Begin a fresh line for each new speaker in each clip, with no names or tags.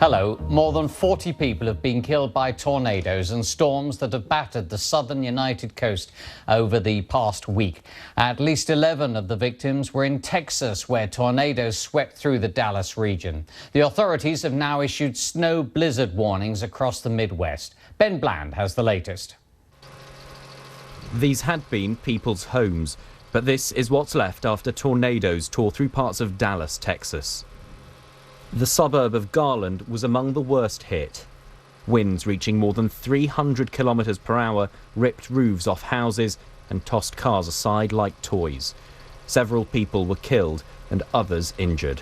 Hello. More than 40 people have been killed by tornadoes and storms that have battered the southern United Coast over the past week. At least 11 of the victims were in Texas, where tornadoes swept through the Dallas region. The authorities have now issued snow blizzard warnings across the Midwest. Ben Bland has the latest.
These had been people's homes, but this is what's left after tornadoes tore through parts of Dallas, Texas. The suburb of Garland was among the worst hit. Winds reaching more than 300 kilometers per hour ripped roofs off houses and tossed cars aside like toys. Several people were killed and others injured.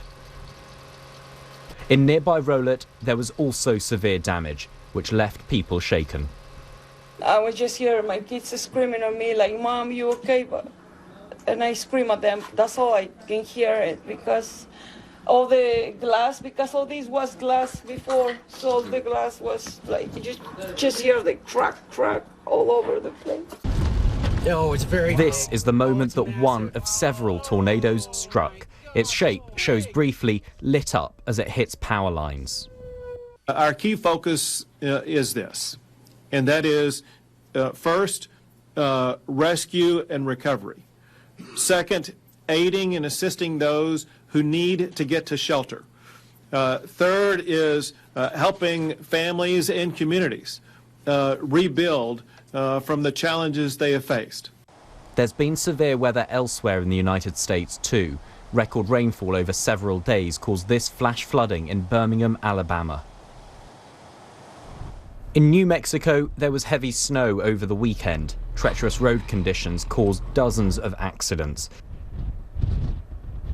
In nearby Rowlett, there was also severe damage, which left people shaken.
I was just hearing my kids screaming at me like, "Mom, you okay?" And I scream at them. That's all I can hear it, because all the glass, because all this was glass before, so the glass was like, you just hear the crack all over the place.
Oh, it's very...
This is the moment that one of several tornadoes struck. Its shape shows briefly lit up as it hits power lines.
Our key focus is this, and that is, first, rescue and recovery. Second, aiding and assisting those who need to get to shelter. Third is helping families and communities rebuild from the challenges they have faced.
There's been severe weather elsewhere in the United States too. Record rainfall over several days caused this flash flooding in Birmingham, Alabama. In New Mexico, there was heavy snow over the weekend. Treacherous road conditions caused dozens of accidents.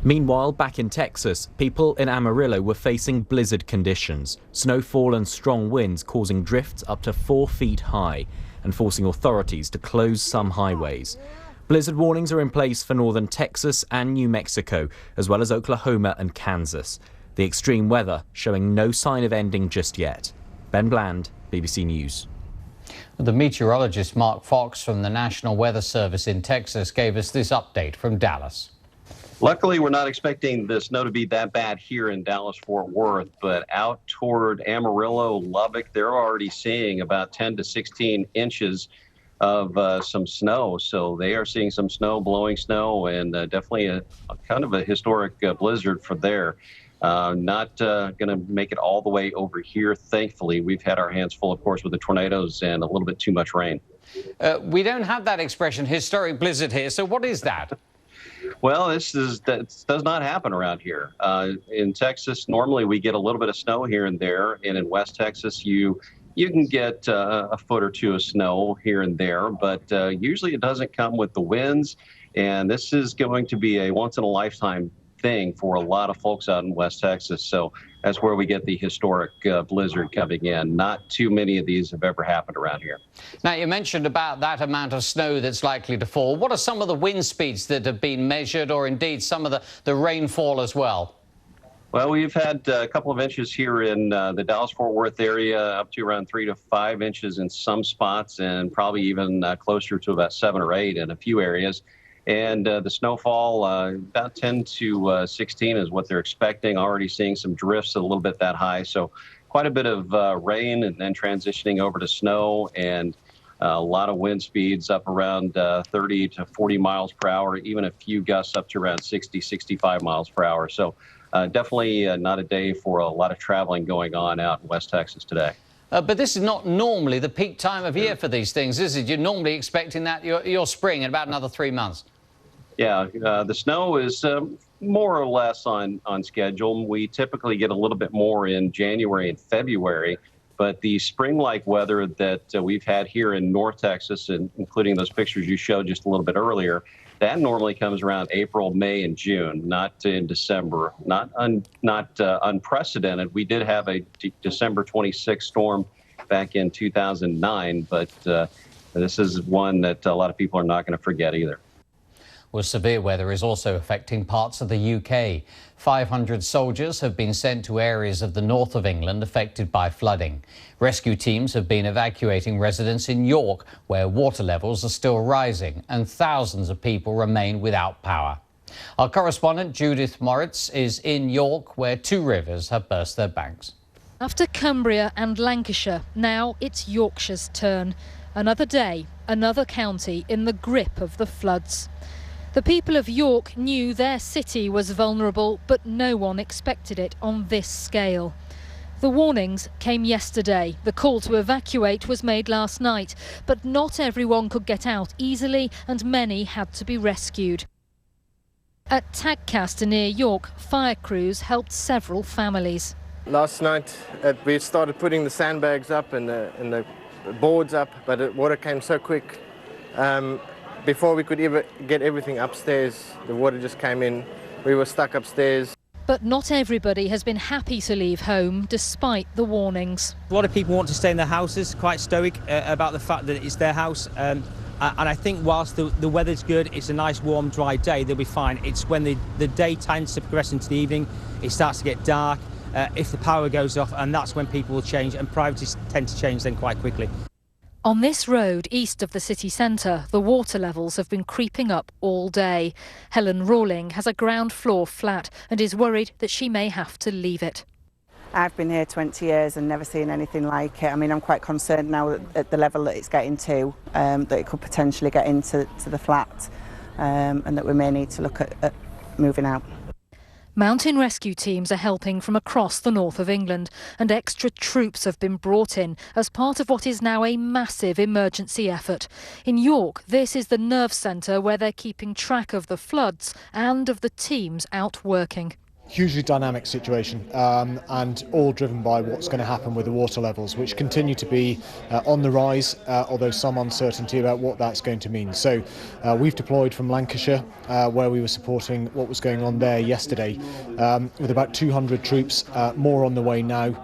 Meanwhile, back in Texas, people in Amarillo were facing blizzard conditions, snowfall and strong winds causing drifts up to 4 feet high and forcing authorities to close some highways. Blizzard warnings are in place for northern Texas and New Mexico, as well as Oklahoma and Kansas. The extreme weather showing no sign of ending just yet. Ben Bland, BBC News.
The meteorologist Mark Fox from the National Weather Service in Texas gave us this update from Dallas.
Luckily, we're not expecting the snow to be that bad here in Dallas-Fort Worth, but out toward Amarillo, Lubbock, they're already seeing about 10 to 16 inches of some snow. So they are seeing some snow, blowing snow, and definitely a kind of a historic blizzard for there. Not going to make it all the way over here, thankfully. We've had our hands full, of course, with the tornadoes and a little bit too much rain.
We don't have that expression, historic blizzard, here. So what is that?
Well, that does not happen around here. In Texas, normally we get a little bit of snow here and there, and in West Texas, you can get a foot or two of snow here and there, but usually it doesn't come with the winds, and this is going to be a once-in-a-lifetime thing for a lot of folks out in West Texas. So that's where we get the historic blizzard coming in. Not too many of these have ever happened around here.
Now, you mentioned about that amount of snow that's likely to fall. What are some of the wind speeds that have been measured, or indeed some of the rainfall as well?
Well, we've had a couple of inches here in the Dallas-Fort Worth area, up to around 3 to 5 inches in some spots, and probably even closer to about 7 or 8 in a few areas. And the snowfall, about 10 to 16 is what they're expecting. Already seeing some drifts a little bit that high. So quite a bit of rain and then transitioning over to snow, and a lot of wind speeds up around 30 to 40 miles per hour, even a few gusts up to around 60, 65 miles per hour. So definitely not a day for a lot of traveling going on out in West Texas today.
But this is not normally the peak time of year for these things, is it? You're normally expecting that your spring in about another 3 months.
Yeah, the snow is more or less on schedule. We typically get a little bit more in January and February, but the spring-like weather that we've had here in North Texas, and including those pictures you showed just a little bit earlier, that normally comes around April, May, and June, not in December. Not unprecedented. We did have a December 26th storm back in 2009, but this is one that a lot of people are not going to forget either.
Well, severe weather is also affecting parts of the UK. 500 soldiers have been sent to areas of the north of England affected by flooding. Rescue teams have been evacuating residents in York, where water levels are still rising and thousands of people remain without power. Our correspondent Judith Moritz is in York, where 2 rivers have burst their banks.
After Cumbria and Lancashire, now it's Yorkshire's turn. Another day, another county in the grip of the floods. The people of York knew their city was vulnerable, but no one expected it on this scale. The warnings came yesterday. The call to evacuate was made last night, but not everyone could get out easily and many had to be rescued. At Tadcaster near York, fire crews helped several families.
Last night we started putting the sandbags up and the boards up, but the water came so quick. Before we could even get everything upstairs, the water just came in. We were stuck upstairs.
But not everybody has been happy to leave home despite the warnings.
A lot of people want to stay in their houses, quite stoic about the fact that it's their house. And I think whilst the weather's good, it's a nice warm dry day, they'll be fine. It's when the day tends to progress into the evening, it starts to get dark, if the power goes off, and that's when people will change, and priorities tend to change then quite quickly.
On this road east of the city centre, the water levels have been creeping up all day. Helen Rawling has a ground floor flat and is worried that she may have to leave it.
I've been here 20 years and never seen anything like it. I mean, I'm quite concerned now at the level that it's getting to, that it could potentially get into the flat, and that we may need to look at moving out.
Mountain rescue teams are helping from across the north of England, and extra troops have been brought in as part of what is now a massive emergency effort. In York, this is the nerve centre where they're keeping track of the floods and of the teams out working.
Hugely dynamic situation, and all driven by what's going to happen with the water levels, which continue to be on the rise, although some uncertainty about what that's going to mean. So we've deployed from Lancashire, where we were supporting what was going on there yesterday, with about 200 troops, more on the way now.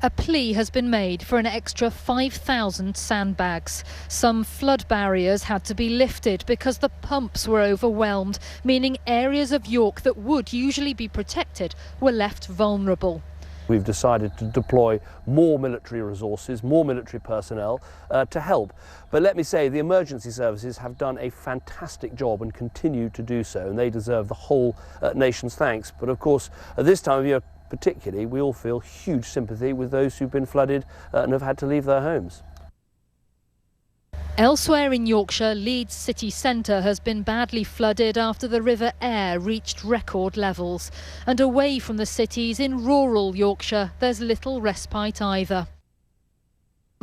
A plea has been made for an extra 5,000 sandbags. Some flood barriers had to be lifted because the pumps were overwhelmed, meaning areas of York that would usually be protected were left vulnerable.
We've decided to deploy more military resources, more military personnel to help. But let me say, the emergency services have done a fantastic job and continue to do so, and they deserve the whole nation's thanks. But of course, at this time of year particularly, we all feel huge sympathy with those who've been flooded and have had to leave their homes.
Elsewhere in Yorkshire, Leeds city centre has been badly flooded after the River Aire reached record levels. And away from the cities in rural Yorkshire, there's little respite either.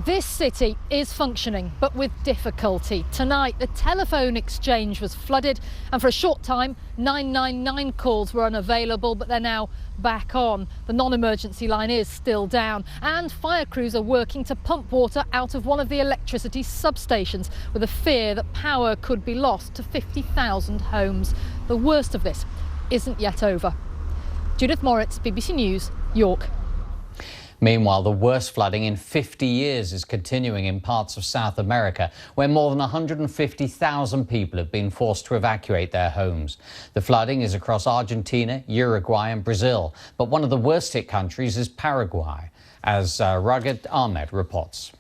This city is functioning, but with difficulty. Tonight, the telephone exchange was flooded, and for a short time, 999 calls were unavailable, but they're now back on. The non-emergency line is still down, and fire crews are working to pump water out of one of the electricity substations, with a fear that power could be lost to 50,000 homes. The worst of this isn't yet over. Judith Moritz, BBC News, York.
Meanwhile, the worst flooding in 50 years is continuing in parts of South America, where more than 150,000 people have been forced to evacuate their homes. The flooding is across Argentina, Uruguay and Brazil, but one of the worst hit countries is Paraguay, as Rugged Ahmed reports.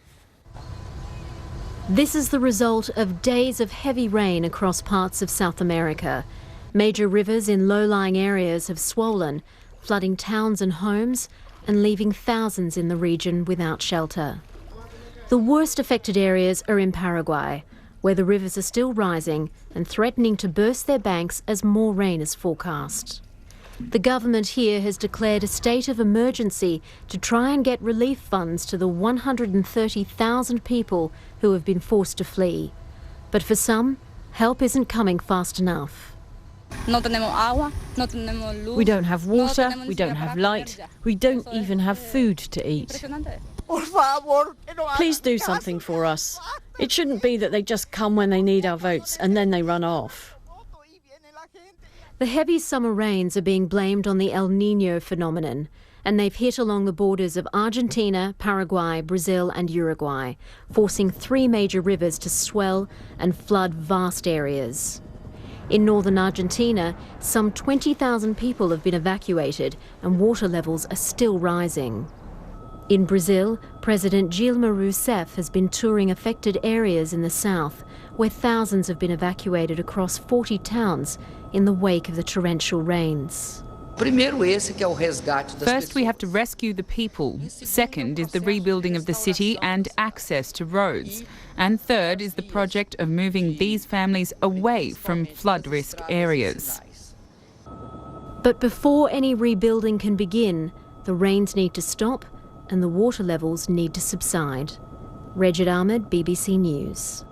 This is the result of days of heavy rain across parts of South America. Major rivers in low-lying areas have swollen, flooding towns and homes, and leaving thousands in the region without shelter. The worst affected areas are in Paraguay, where the rivers are still rising and threatening to burst their banks as more rain is forecast. The government here has declared a state of emergency to try and get relief funds to the 130,000 people who have been forced to flee. But for some, help isn't coming fast enough.
We don't have water, we don't have light, we don't even have food to eat. Please do something for us. It shouldn't be that they just come when they need our votes and then they run off.
The heavy summer rains are being blamed on the El Niño phenomenon, and they've hit along the borders of Argentina, Paraguay, Brazil and Uruguay, forcing 3 major rivers to swell and flood vast areas. In northern Argentina, some 20,000 people have been evacuated and water levels are still rising. In Brazil, President Dilma Rousseff has been touring affected areas in the south, where thousands have been evacuated across 40 towns in the wake of the torrential rains.
First, we have to rescue the people. Second is the rebuilding of the city and access to roads. And third is the project of moving these families away from flood risk areas.
But before any rebuilding can begin, the rains need to stop and the water levels need to subside. Regid Ahmed, BBC News.